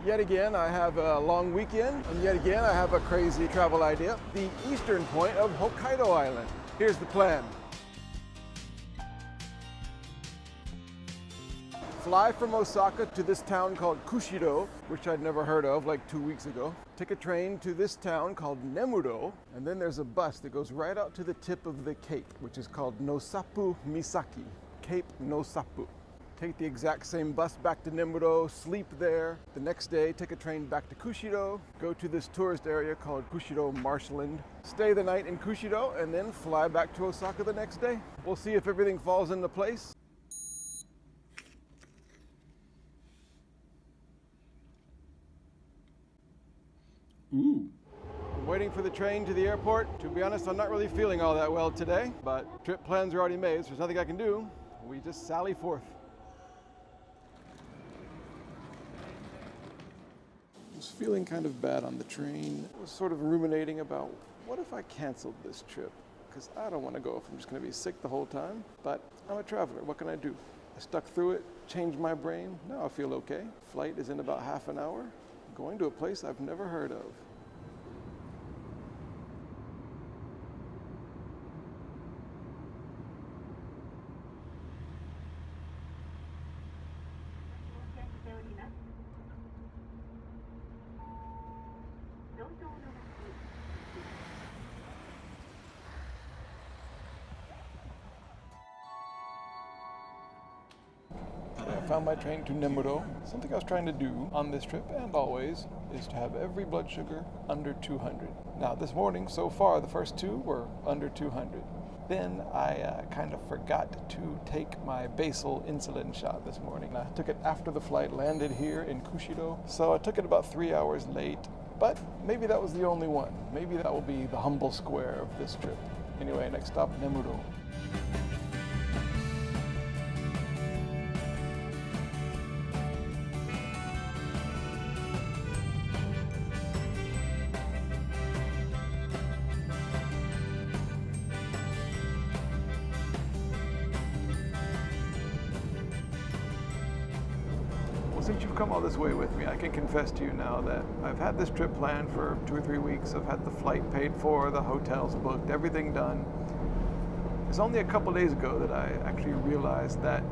Yet again, I have a long weekend, and yet again, I have a crazy travel idea. The eastern point of Hokkaidō Island. Here's the plan. Fly from Ōsaka to this town called Kushiro, which I'd never heard of like 2 weeks ago. Take a train to this town called Nemuro, and then there's a bus that goes right out to the tip of the cape, which is called Nosappu Misaki, Cape Nosappu. Take the exact same bus back to Nemuro, sleep there. The next day, take a train back to Kushiro, go to this tourist area called Kushiro Marshland, stay the night in Kushiro, and then fly back to Ōsaka the next day. We'll see if everything falls into place. Ooh. I'm waiting for the train to the airport. To be honest, I'm not really feeling all that well today, but trip plans are already made, so there's nothing I can do. We just sally forth. I was feeling kind of bad on the train. I was sort of ruminating about, what if I canceled this trip? Because I don't want to go if I'm just going to be sick the whole time. But I'm a traveler. What can I do? I stuck through it, changed my brain. Now I feel okay. Flight is in about half an hour. Going to a place I've never heard of. I found my train to Nemuro. Something I was trying to do on this trip, and always, is to have every blood sugar under 200. Now this morning, so far, the first two were under 200. Then I kind of forgot to take my basal insulin shot this morning. I took it after the flight landed here in Kushiro, so I took it about 3 hours late. But maybe that was the only one. Maybe that will be the humble square of this trip. Anyway, next stop, Nemuro. Since you've come all this way with me, I can confess to you now that I've had this trip planned for 2 or 3 weeks. I've had the flight paid for, the hotels booked, everything done. It's only a couple days ago that I actually realized that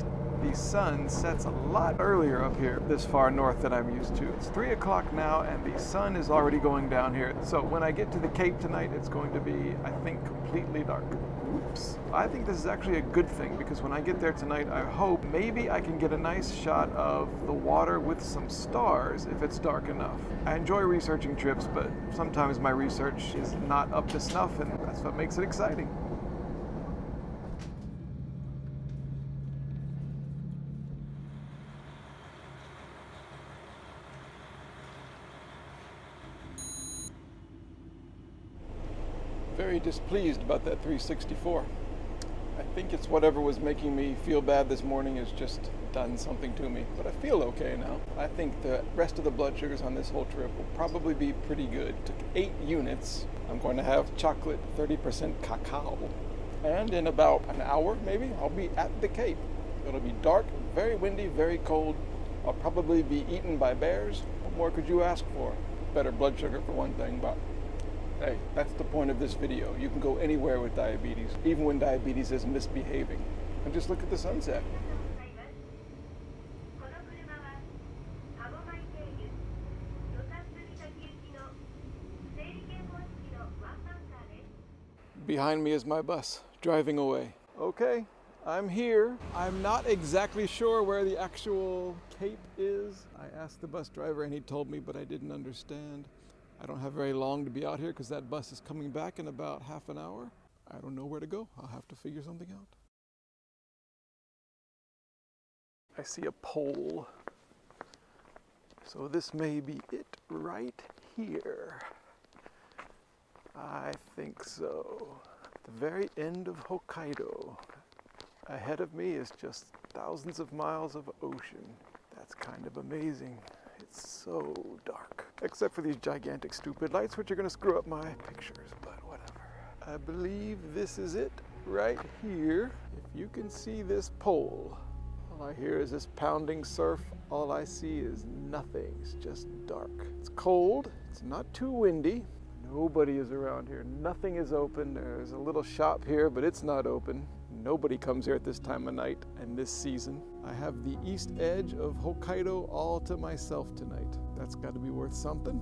the sun sets a lot earlier up here, this far north than I'm used to. It's 3 o'clock now and the sun is already going down here. So when I get to the Cape tonight, it's going to be, I think, completely dark. Oops. I think this is actually a good thing because when I get there tonight, I hope maybe I can get a nice shot of the water with some stars if it's dark enough. I enjoy researching trips, but sometimes my research is not up to snuff, and that's what makes it exciting. Very displeased about that 364. I think it's whatever was making me feel bad this morning has just done something to me, but I feel okay now. I think the rest of the blood sugars on this whole trip will probably be pretty good. Took 8 units. I'm going to have chocolate 30% cacao. And in about an hour, maybe, I'll be at the Cape. It'll be dark, very windy, very cold. I'll probably be eaten by bears. What more could you ask for? Better blood sugar for one thing, but hey, that's the point of this video. You can go anywhere with diabetes, even when diabetes is misbehaving. And just look at the sunset. Behind me is my bus, driving away. Okay, I'm here. I'm not exactly sure where the actual Cape is. I asked the bus driver and he told me, but I didn't understand. I don't have very long to be out here because that bus is coming back in about half an hour. I don't know where to go. I'll have to figure something out. I see a pole. So this may be it right here. I think so. At the very end of Hokkaidō. Ahead of me is just thousands of miles of ocean. That's kind of amazing. It's so dark. Except for these gigantic stupid lights, which are going to screw up my pictures, but whatever. I believe this is it right here. If you can see this pole. All I hear is this pounding surf. All I see is nothing. It's just dark. It's cold. It's not too windy. Nobody is around here. Nothing is open. There's a little shop here, but it's not open. Nobody comes here at this time of night and this season. I have the east edge of Hokkaido all to myself tonight. That's got to be worth something.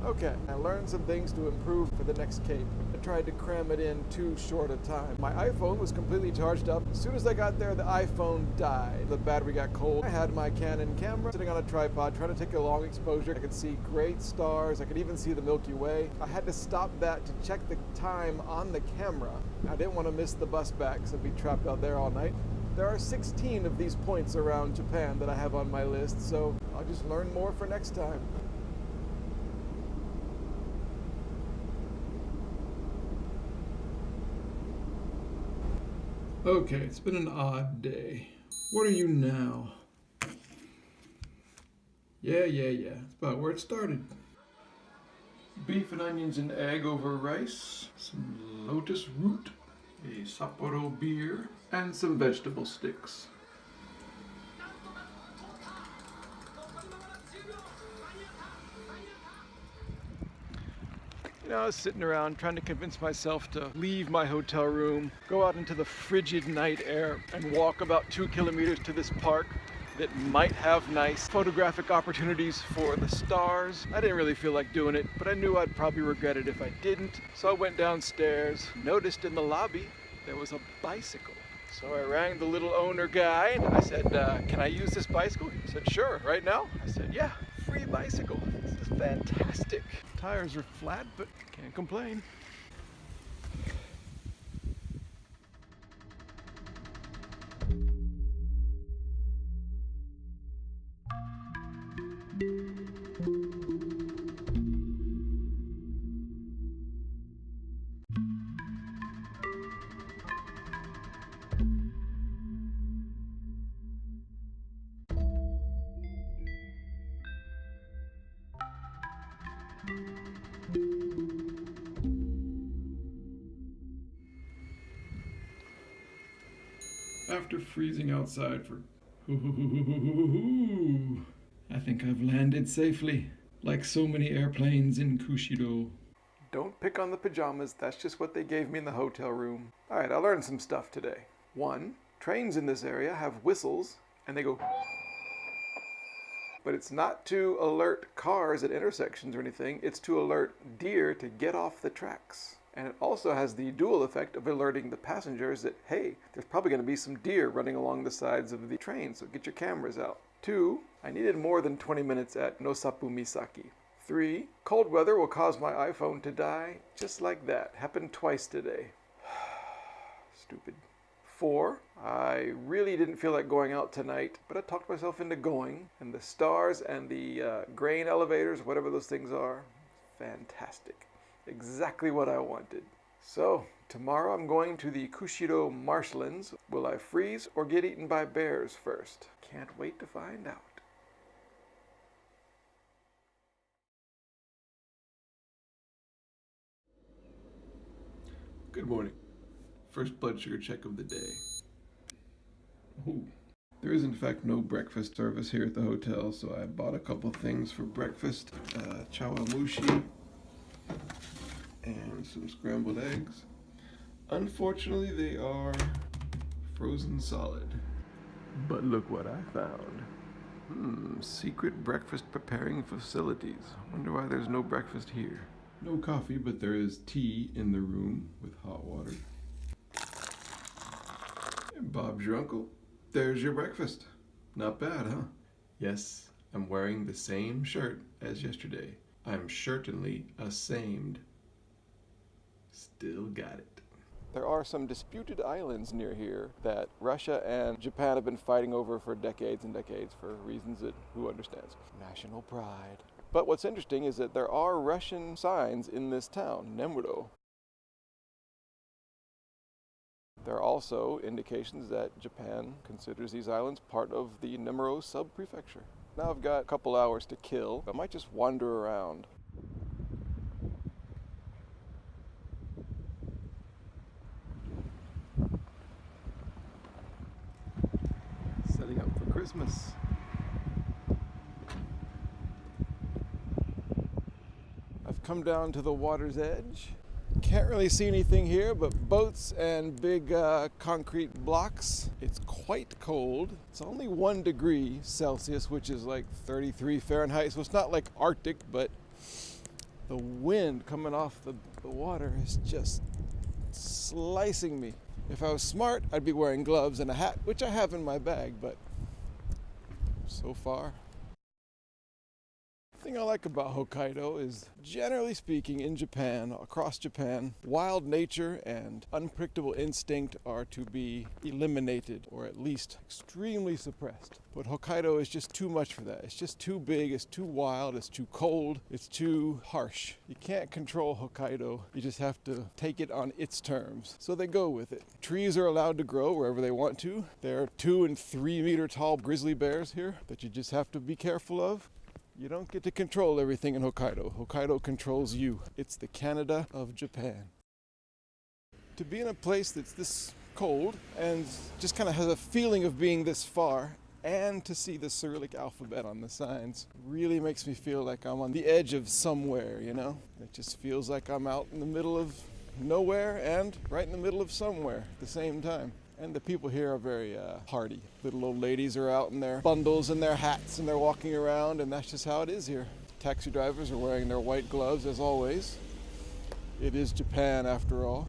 Okay, I learned some things to improve for the next Cape. I tried to cram it in too short a time. My iPhone was completely charged up. As soon as I got there, the iPhone died. The battery got cold. I had my Canon camera sitting on a tripod trying to take a long exposure. I could see great stars. I could even see the Milky Way. I had to stop that to check the time on the camera. I didn't want to miss the bus back, so I'd be trapped out there all night. There are 16 of these points around Japan that I have on my list, so I'll just learn more for next time. Okay, it's been an odd day. What are you now? Yeah. It's about where it started. Beef and onions and egg over rice, some lotus root, a Sapporo beer, and some vegetable sticks. You know, I was sitting around trying to convince myself to leave my hotel room, go out into the frigid night air, and walk about 2 kilometers to this park that might have nice photographic opportunities for the stars. I didn't really feel like doing it, but I knew I'd probably regret it if I didn't. So I went downstairs, noticed in the lobby there was a bicycle. So I rang the little owner guy and I said, can I use this bicycle? He said, sure, right now? I said, yeah, free bicycle. This is fantastic. Tires are flat, but can't complain. After freezing outside for I think I've landed safely, like so many airplanes in Kushiro. Don't pick on the pajamas, that's just what they gave me in the hotel room. Alright, I learned some stuff today. 1, trains in this area have whistles, and they go, but it's not to alert cars at intersections or anything, it's to alert deer to get off the tracks. And it also has the dual effect of alerting the passengers that, hey, there's probably going to be some deer running along the sides of the train, so get your cameras out. 2, I needed more than 20 minutes at Nosappu Misaki. 3, cold weather will cause my iPhone to die just like that. Happened twice today. Stupid. 4, I really didn't feel like going out tonight, but I talked myself into going, and the stars and the grain elevators, whatever those things are, fantastic. Exactly what I wanted. So, tomorrow I'm going to the Kushiro marshlands. Will I freeze or get eaten by bears first? Can't wait to find out. Good morning. First blood sugar check of the day. Ooh. There is in fact no breakfast service here at the hotel, so I bought a couple things for breakfast. Chawamushi and some scrambled eggs. Unfortunately, they are frozen solid. But look what I found. Secret breakfast preparing facilities. Wonder why there's no breakfast here. No coffee, but there is tea in the room with hot water. And Bob's your uncle. There's your breakfast. Not bad, huh? Yes, I'm wearing the same shirt as yesterday. I'm certainly ashamed. Still got it. There are some disputed islands near here that Russia and Japan have been fighting over for decades and decades for reasons that who understands? National pride. But what's interesting is that there are Russian signs in this town, Nemuro. There are also indications that Japan considers these islands part of the Nemuro sub-prefecture. Now I've got a couple hours to kill. I might just wander around. Christmas. I've come down to the water's edge. Can't really see anything here but boats and big concrete blocks. It's quite cold. It's only 1 degree Celsius, which is like 33 Fahrenheit. So it's not like Arctic, but the wind coming off the water is just slicing me. If I was smart, I'd be wearing gloves and a hat, which I have in my bag, but so far. The thing I like about Hokkaido is, generally speaking, in Japan, across Japan, wild nature and unpredictable instinct are to be eliminated, or at least extremely suppressed. But Hokkaido is just too much for that. It's just too big, it's too wild, it's too cold, it's too harsh. You can't control Hokkaido, you just have to take it on its terms. So they go with it. Trees are allowed to grow wherever they want to. There are 2 and 3 meter tall grizzly bears here that you just have to be careful of. You don't get to control everything in Hokkaido. Hokkaido controls you. It's the Canada of Japan. To be in a place that's this cold and just kind of has a feeling of being this far, and to see the Cyrillic alphabet on the signs really makes me feel like I'm on the edge of somewhere, you know? It just feels like I'm out in the middle of nowhere and right in the middle of somewhere at the same time. And the people here are very hardy. Little old ladies are out in their bundles and their hats and they're walking around, and that's just how it is here. Taxi drivers are wearing their white gloves as always. It is Japan after all.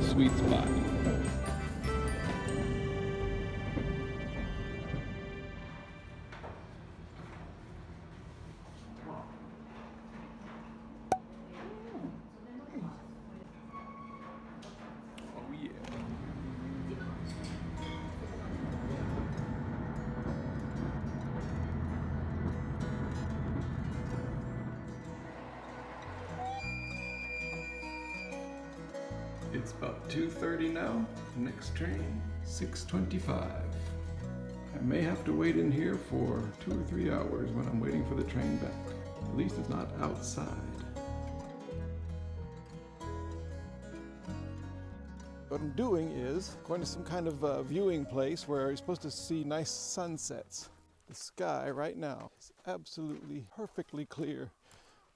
Sweet spot. Oh yeah. It's about 2:30 now. Next train, 6:25. I may have to wait in here for 2 or 3 hours when I'm waiting for the train back. At least it's not outside. What I'm doing is going to some kind of viewing place where you're supposed to see nice sunsets. The sky right now is absolutely perfectly clear.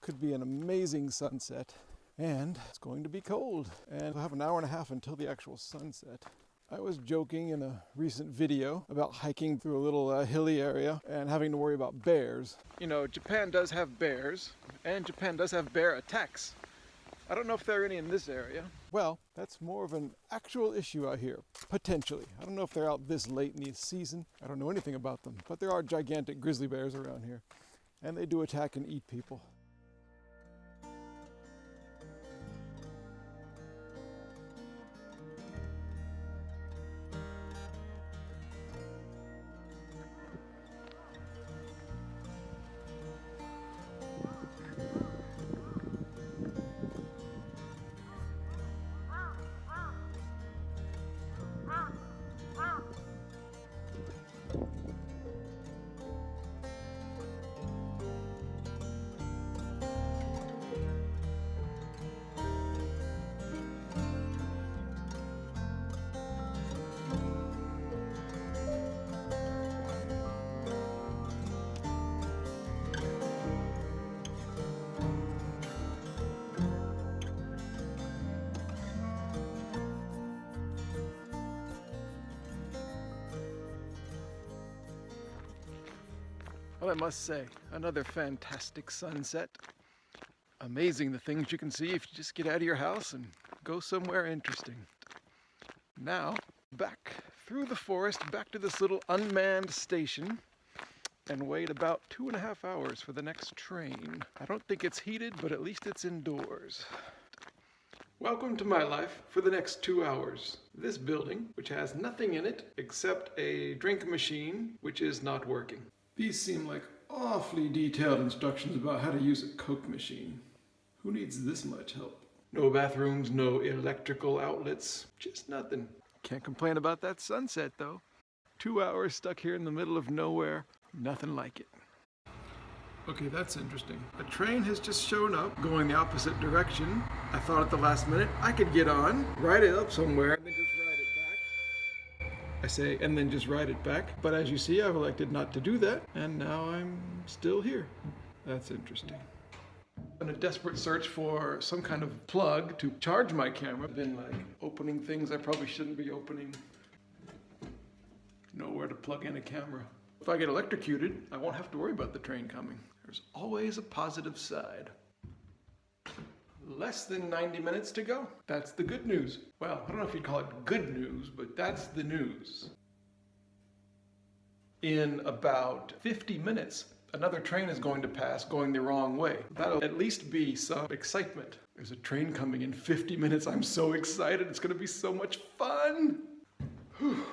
Could be an amazing sunset. And it's going to be cold, and we'll have an hour and a half until the actual sunset. I was joking in a recent video about hiking through a little hilly area and having to worry about bears. You know, Japan does have bears, and Japan does have bear attacks. I don't know if there are any in this area. Well, that's more of an actual issue out here, potentially. I don't know if they're out this late in the season. I don't know anything about them, but there are gigantic grizzly bears around here, and they do attack and eat people. Well, I must say, another fantastic sunset. Amazing the things you can see if you just get out of your house and go somewhere interesting. Now, back through the forest, back to this little unmanned station, and wait about 2.5 hours for the next train. I don't think it's heated, but at least it's indoors. Welcome to my life for the next 2 hours. This building, which has nothing in it except a drink machine, which is not working. These seem like awfully detailed instructions about how to use a Coke machine. Who needs this much help? No bathrooms, no electrical outlets, just nothing. Can't complain about that sunset though. 2 hours stuck here in the middle of nowhere, nothing like it. Okay, that's interesting. A train has just shown up, going the opposite direction. I thought at the last minute I could get on, ride it up somewhere, and then just ride it back. I say, and then just ride it back. But as you see, I've elected not to do that, and now I'm still here. That's interesting. In a desperate search for some kind of plug to charge my camera. I've been like opening things I probably shouldn't be opening. Nowhere to plug in a camera. If I get electrocuted, I won't have to worry about the train coming. There's always a positive side. Less than 90 minutes to go. That's the good news. Well, I don't know if you'd call it good news, but that's the news. In about 50 minutes, another train is going to pass going the wrong way. That'll at least be some excitement. There's a train coming in 50 minutes. I'm so excited. It's going to be so much fun. Whew.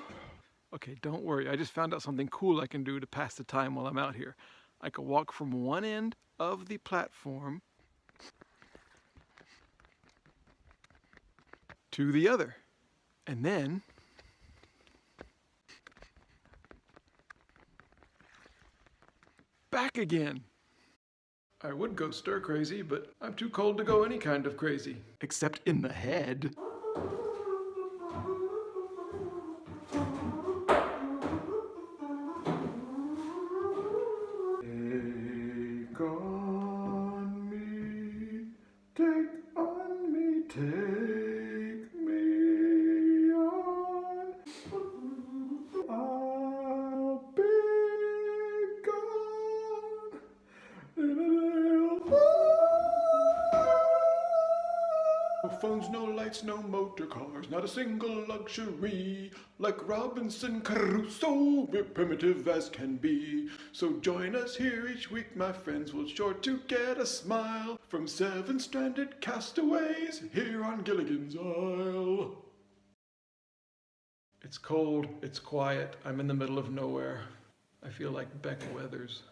Okay, don't worry. I just found out something cool I can do to pass the time while I'm out here. I can walk from one end of the platform to the other. And then back again. I would go stir crazy, but I'm too cold to go any kind of crazy. Except in the head. Take on me, take on me, take me on. I'll be gone in a little while. No phones, no lights, no motor cars, not a single luxury. Like Robinson Crusoe, we're primitive as can be. So join us here each week, my friends. We're sure to get a smile from 7 stranded castaways here on Gilligan's Isle. It's cold, it's quiet, I'm in the middle of nowhere. I feel like Beck Weathers.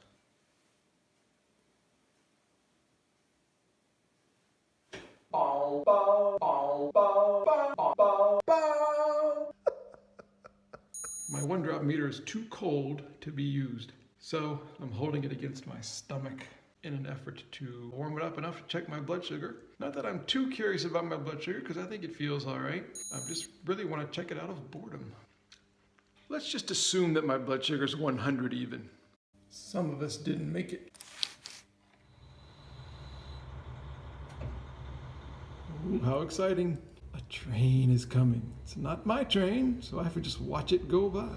My 1-drop meter is too cold to be used, so I'm holding it against my stomach in an effort to warm it up enough to check my blood sugar. Not that I'm too curious about my blood sugar, because I think it feels all right. I just really want to check it out of boredom. Let's just assume that my blood sugar is 100 even. Some of us didn't make it. Ooh, how exciting. A train is coming. It's not my train, so I have to just watch it go by.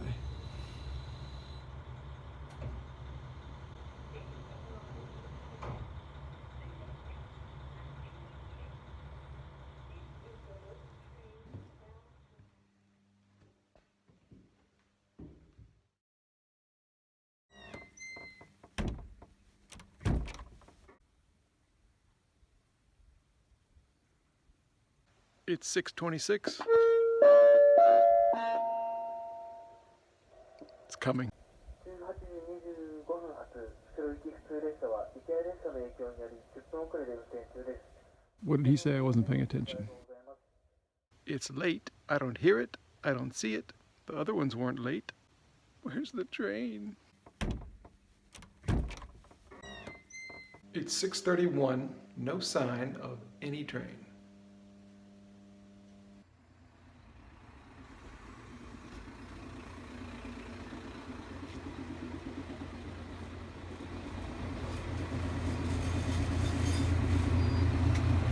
It's 6:26. It's coming. What did he say? I wasn't paying attention. It's late. I don't hear it. I don't see it. The other ones weren't late. Where's the train? It's 6:31. No sign of any train.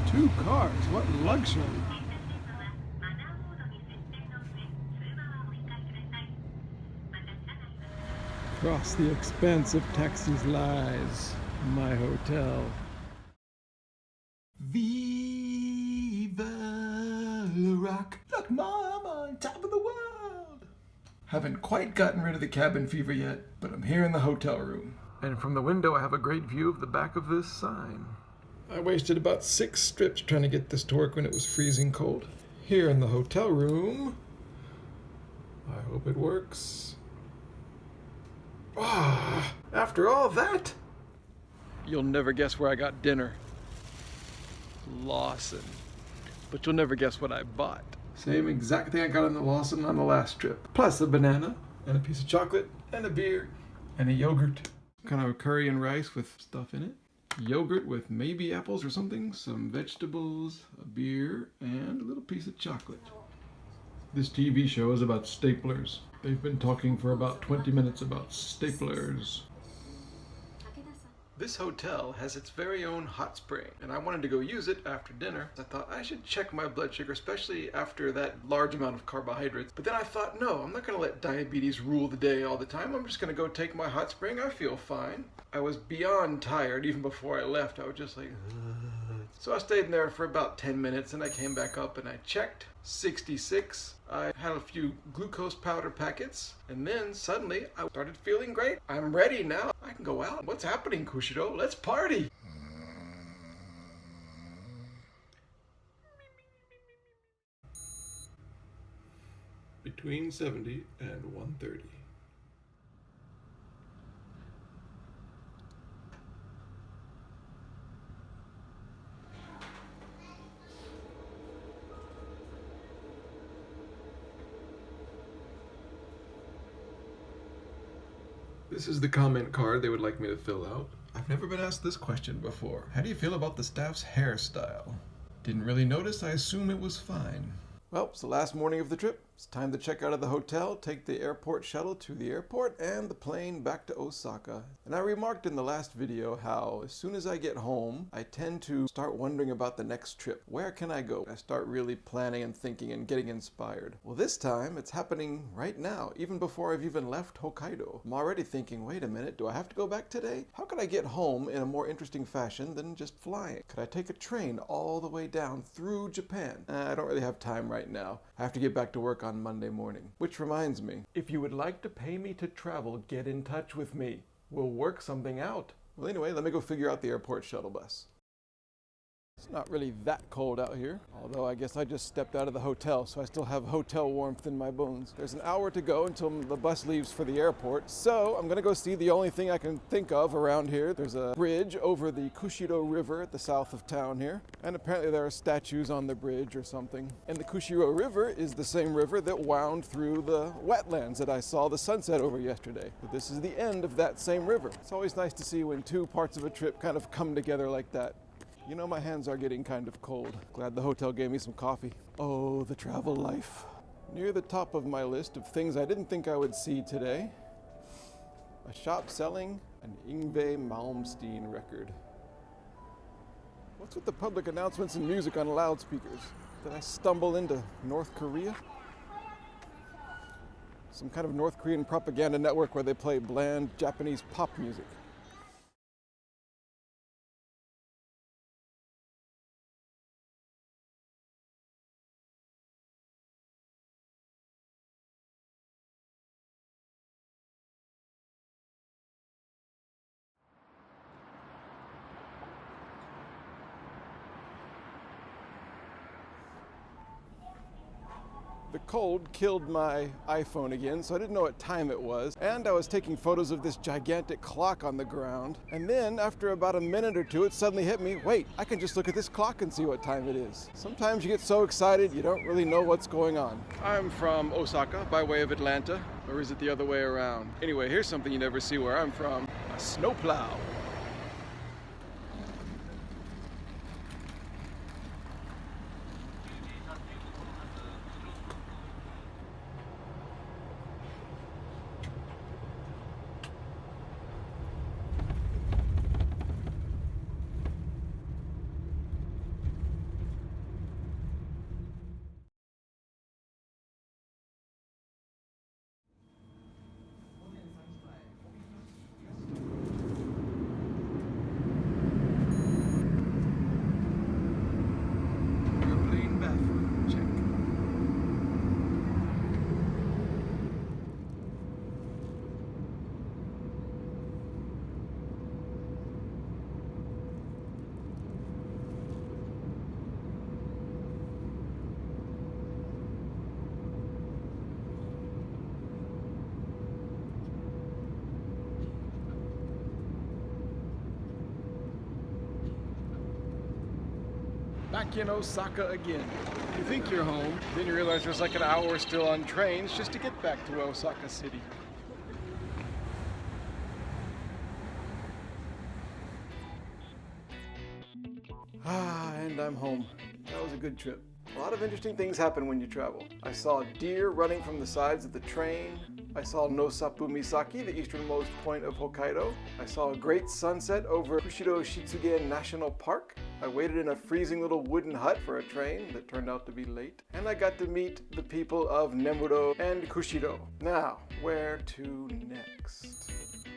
Two cars, what luxury. Across the expanse of taxis lies my hotel. Viva la rock. Look, Mom, on top of Haven't quite gotten rid of the cabin fever yet, but I'm here in the hotel room. And from the window, I have a great view of the back of this sign. I wasted about 6 strips trying to get this to work when it was freezing cold. Here in the hotel room. I hope it works. Ah, after all that? You'll never guess where I got dinner. Lawson. But you'll never guess what I bought. Same exact thing I got on the Lawson on the last trip. Plus a banana, and a piece of chocolate, and a beer, and a yogurt. Kind of a curry and rice with stuff in it. Yogurt with maybe apples or something, some vegetables, a beer, and a little piece of chocolate. This TV show is about staplers. They've been talking for about 20 minutes about staplers. This hotel has its very own hot spring, and I wanted to go use it after dinner. I thought I should check my blood sugar, especially after that large amount of carbohydrates. But then I thought, no, I'm not going to let diabetes rule the day all the time. I'm just going to go take my hot spring. I feel fine. I was beyond tired even before I left. I was just like, ugh. So I stayed in there for about 10 minutes, and I came back up and I checked. 66. I had a few glucose powder packets, and then suddenly I started feeling great. I'm ready now. I can go out. What's happening, Kushiro? Let's party. Between 70 and 130. This is the comment card they would like me to fill out. I've never been asked this question before. How do you feel about the staff's hairstyle? Didn't really notice. I assume it was fine. Well, it's the last morning of the trip. It's time to check out of the hotel, take the airport shuttle to the airport, and the plane back to Ōsaka. And I remarked in the last video how as soon as I get home, I tend to start wondering about the next trip. Where can I go? I start really planning and thinking and getting inspired. Well, this time it's happening right now, even before I've even left Hokkaido. I'm already thinking, wait a minute, do I have to go back today? How could I get home in a more interesting fashion than just flying? Could I take a train all the way down through Japan? I don't really have time right now. I have to get back to work on Monday morning. Which reminds me, if you would like to pay me to travel, get in touch with me. We'll work something out. Well, anyway, let me go figure out the airport shuttle bus. It's not really that cold out here, although I guess I just stepped out of the hotel, so I still have hotel warmth in my bones. There's an hour to go until the bus leaves for the airport, so I'm gonna go see the only thing I can think of around here. There's a bridge over the Kushiro River at the south of town here, and apparently there are statues on the bridge or something. And the Kushiro River is the same river that wound through the wetlands that I saw the sunset over yesterday. But this is the end of that same river. It's always nice to see when two parts of a trip kind of come together like that. You know, my hands are getting kind of cold. Glad the hotel gave me some coffee. Oh, the travel life. Near the top of my list of things I didn't think I would see today, a shop selling an Yngwie Malmsteen record. What's with the public announcements and music on loudspeakers? Did I stumble into North Korea? Some kind of North Korean propaganda network where they play bland Japanese pop music. The cold killed my iPhone again, so I didn't know what time it was. And I was taking photos of this gigantic clock on the ground. And then, after about a minute or two, it suddenly hit me, wait, I can just look at this clock and see what time it is. Sometimes you get so excited, you don't really know what's going on. I'm from Ōsaka, by way of Atlanta. Or is it the other way around? Anyway, here's something you never see where I'm from. A snowplow. back in Ōsaka again. You think you're home, then you realize there's like an hour still on trains just to get back to Ōsaka City. And I'm home. That was a good trip. A lot of interesting things happen when you travel. I saw deer running from the sides of the train. I saw Nosappu Misaki, the easternmost point of Hokkaido. I saw a great sunset over Kushiro Shitsugen National Park. I waited in a freezing little wooden hut for a train that turned out to be late. And I got to meet the people of Nemuro and Kushiro. Now, where to next?